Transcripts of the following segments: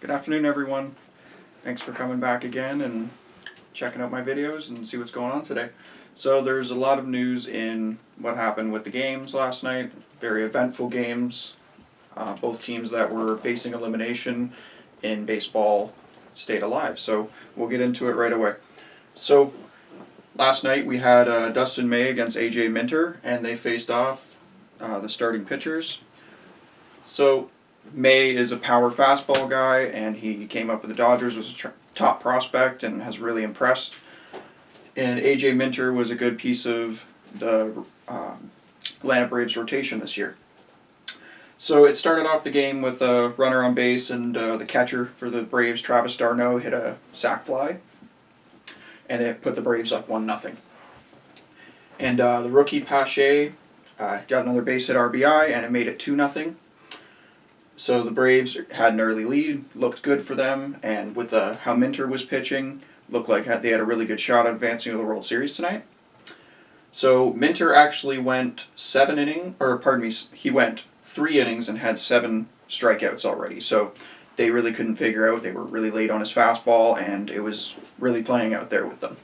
Good afternoon, everyone. Thanks for coming back again and checking out my videos and see what's going on today. So there's a lot of news in what happened with the games last night. Very eventful games. Both teams that were facing elimination in baseball stayed alive. So we'll get into it right away. So last night we had Dustin May against AJ Minter, and they faced off the starting pitchers. So May is a power fastball guy, and he came up with the Dodgers, was a top prospect, and has really impressed. And AJ Minter was a good piece of the Atlanta Braves rotation this year. So it started off the game with a runner on base, and the catcher for the Braves, Travis d'Arnaud, hit a sac fly, and it put the Braves up 1-0. And the rookie Pache got another base hit RBI, and it made it 2-0. So the Braves had an early lead, looked good for them, and with how Minter was pitching, looked like they had a really good shot at advancing to the World Series tonight. So Minter actually went he went 3 innings and had 7 strikeouts already. So they really couldn't figure out. They were really late on his fastball, and it was really playing out there with them.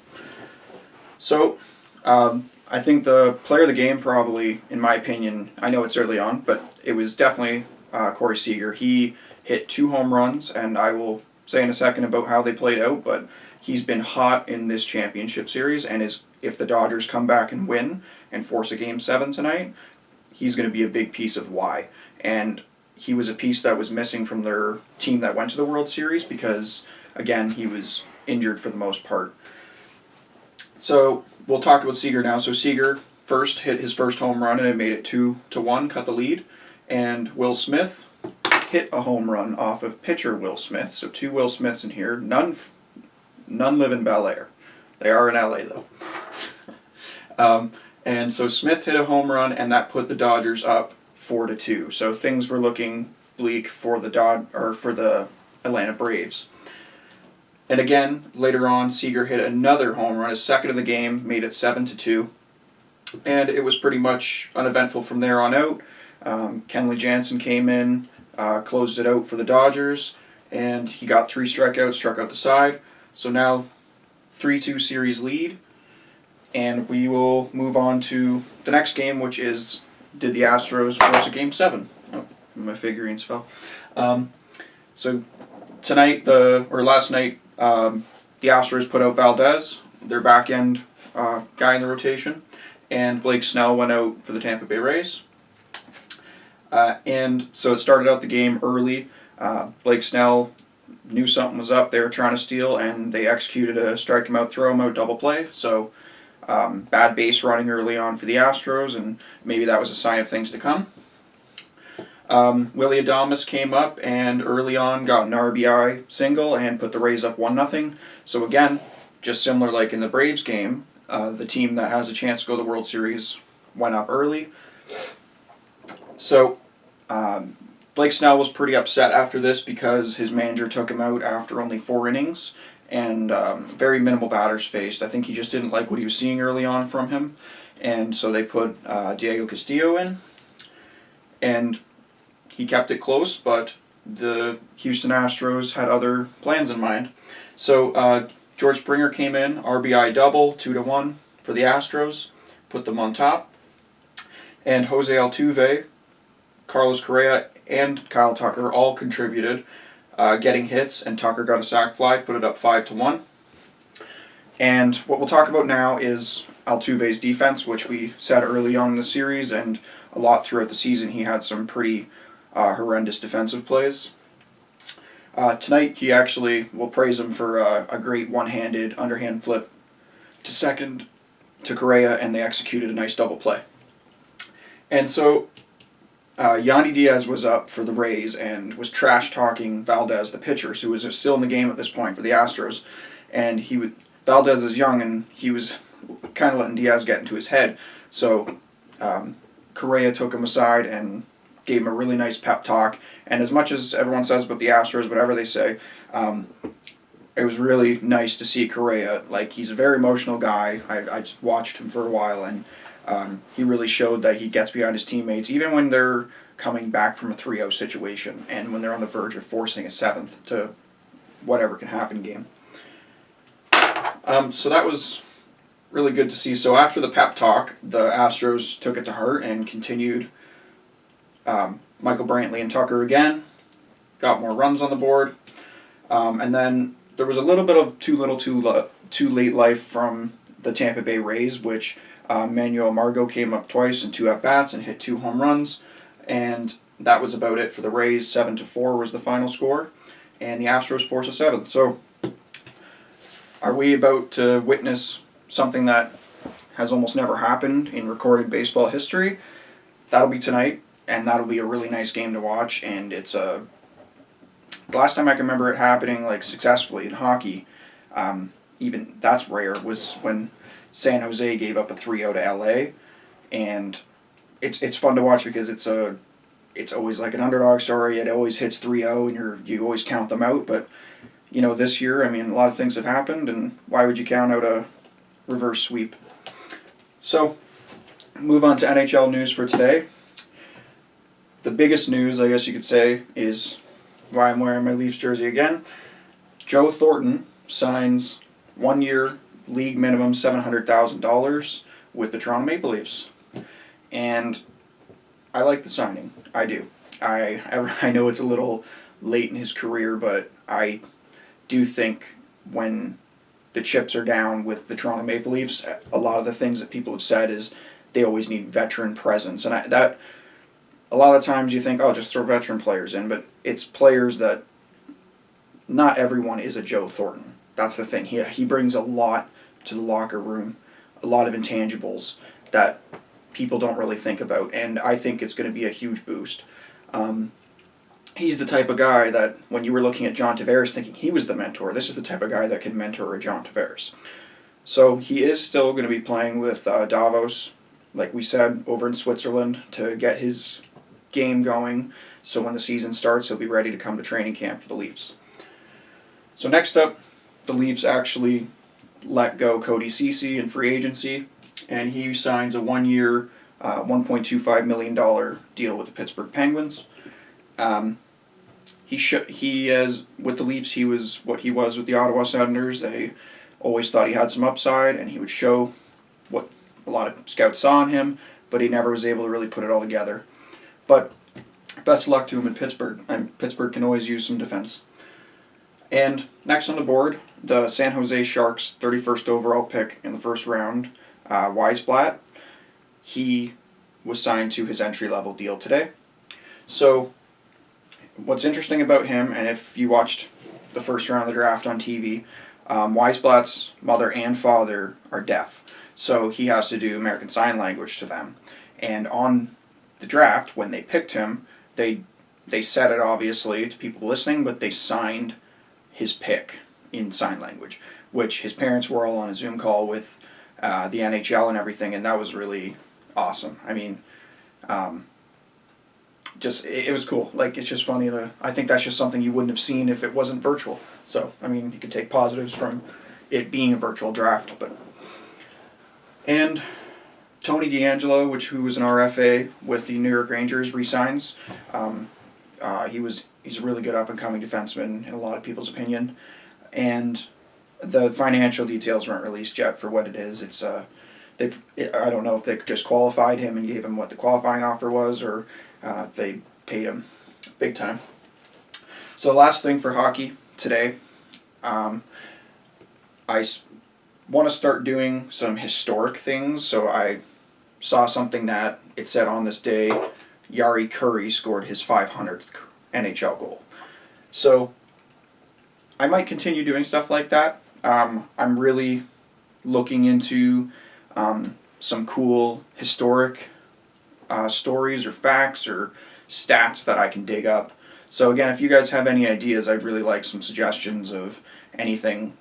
So I think the player of the game probably, in my opinion, I know it's early on, but it was definitely Corey Seager. He hit 2 home runs, and I will say in a second about how they played out, but he's been hot in this championship series, and if the Dodgers come back and win and force a Game 7 tonight, he's going to be a big piece of why. And he was a piece that was missing from their team that went to the World Series because, again, he was injured for the most part. So we'll talk about Seager now. So Seager first hit his first home run, and it made it 2-1, cut the lead. And Will Smith hit a home run off of pitcher Will Smith. So 2 Will Smiths in here. None live in Bel Air. They are in LA though. And so Smith hit a home run, and that put the Dodgers up 4-2. So things were looking bleak for the Atlanta Braves. And again, later on, Seager hit another home run, his second of the game, made it 7-2. And it was pretty much uneventful from there on out. Kenley Jansen came in, closed it out for the Dodgers, and he got 3 strikeouts, struck out the side. So now 3-2 series lead, and we will move on to the next game, which is, did the Astros force a Game 7? Oh, my figurines fell. So last night, the Astros put out Valdez, their back end guy in the rotation, and Blake Snell went out for the Tampa Bay Rays. And so it started out the game early. Blake Snell knew something was up. They were trying to steal, and they executed a strike him out, throw him out double play. So bad base running early on for the Astros, and maybe that was a sign of things to come. Willie Adames came up and early on got an RBI single and put the Rays up 1-0. So again, just similar like in the Braves game, the team that has a chance to go to the World Series went up early. So Blake Snell was pretty upset after this because his manager took him out after only 4 innings and very minimal batters faced. I think he just didn't like what he was seeing early on from him, and so they put Diego Castillo in, and he kept it close, but the Houston Astros had other plans in mind. So George Springer came in, RBI double, 2-1 for the Astros, put them on top, and Jose Altuve, Carlos Correa, and Kyle Tucker all contributed, getting hits, and Tucker got a sac fly, put it up 5-1. And what we'll talk about now is Altuve's defense, which we said early on in the series, and a lot throughout the season he had some pretty horrendous defensive plays. Tonight he actually, we'll praise him for a great one-handed underhand flip to second to Correa, and they executed a nice double play. And so Yandy Diaz was up for the Rays and was trash-talking Valdez, the pitcher, who was still in the game at this point for the Astros. And Valdez is young, and he was kind of letting Diaz get into his head. So Correa took him aside and gave him a really nice pep talk. And as much as everyone says about the Astros, whatever they say, it was really nice to see Correa. Like, he's a very emotional guy. I've watched him for a while, and he really showed that he gets behind his teammates, even when they're coming back from a 3-0 situation, and when they're on the verge of forcing a 7th to whatever can happen game. So that was really good to see. So after the pep talk, the Astros took it to heart and continued. Michael Brantley and Tucker again got more runs on the board. And then there was a little bit of too little too late life from the Tampa Bay Rays, which Manuel Margot came up twice in 2 at-bats and hit 2 home runs. And that was about it for the Rays. 7-4 was the final score. And the Astros forced a 7th. So are we about to witness something that has almost never happened in recorded baseball history? That'll be tonight, and that'll be a really nice game to watch. And it's the last time I can remember it happening like successfully in hockey, even that's rare, was when San Jose gave up a 3-0 to LA, and it's fun to watch because it's always like an underdog story. It always hits 3-0, and you always count them out. But this year, I mean, a lot of things have happened, and why would you count out a reverse sweep? So, move on to NHL news for today. The biggest news, I guess you could say, is why I'm wearing my Leafs jersey again. Joe Thornton signs 1-year league minimum $700,000 with the Toronto Maple Leafs. And I like the signing. I do. I know it's a little late in his career, but I do think when the chips are down with the Toronto Maple Leafs, a lot of the things that people have said is they always need veteran presence. And that a lot of times you think, oh, just throw veteran players in, but it's players that not everyone is a Joe Thornton. That's the thing. He brings a lot to the locker room, a lot of intangibles that people don't really think about, and I think it's going to be a huge boost. He's the type of guy that when you were looking at John Tavares thinking he was the mentor, this is the type of guy that can mentor a John Tavares. So he is still going to be playing with Davos, like we said, over in Switzerland to get his game going, so when the season starts he'll be ready to come to training camp for the Leafs. So next up, the Leafs actually let go Cody Ceci in free agency, and he signs a 1-year, $1.25 million deal with the Pittsburgh Penguins. He is with the Leafs. He was what he was with the Ottawa Senators. They always thought he had some upside, and he would show what a lot of scouts saw in him, but he never was able to really put it all together. But best of luck to him in Pittsburgh, and Pittsburgh can always use some defense. And next on the board, the San Jose Sharks' 31st overall pick in the first round, Weisblatt. He was signed to his entry-level deal today. So what's interesting about him, and if you watched the first round of the draft on TV, Weisblatt's mother and father are deaf, so he has to do American Sign Language to them. And on the draft, when they picked him, they said it obviously to people listening, but they signed his pick in sign language, which his parents were all on a Zoom call with the NHL and everything, and that was really awesome. I mean, it was cool. Like, it's just funny. I think that's just something you wouldn't have seen if it wasn't virtual. So, I mean, you could take positives from it being a virtual draft. And Tony DeAngelo, who was an RFA with the New York Rangers, resigns. He's a really good up-and-coming defenseman in a lot of people's opinion. And the financial details weren't released yet for what it is. I don't know if they just qualified him and gave him what the qualifying offer was, or if they paid him big time. So last thing for hockey today, I want to start doing some historic things. So I saw something that it said on this day, Yari Curry scored his 500th NHL goal. So I might continue doing stuff like that. I'm really looking into some cool historic stories or facts or stats that I can dig up. So again, if you guys have any ideas, I'd really like some suggestions of anything,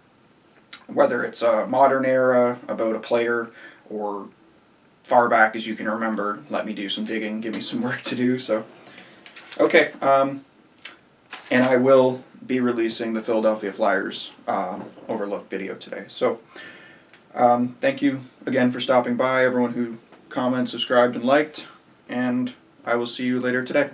whether it's a modern era about a player or far back as you can remember. Let me do some digging, give me some work to do. So, okay, and I will be releasing the Philadelphia Flyers Overlook video today. So, thank you again for stopping by, everyone who commented, subscribed, and liked, and I will see you later today.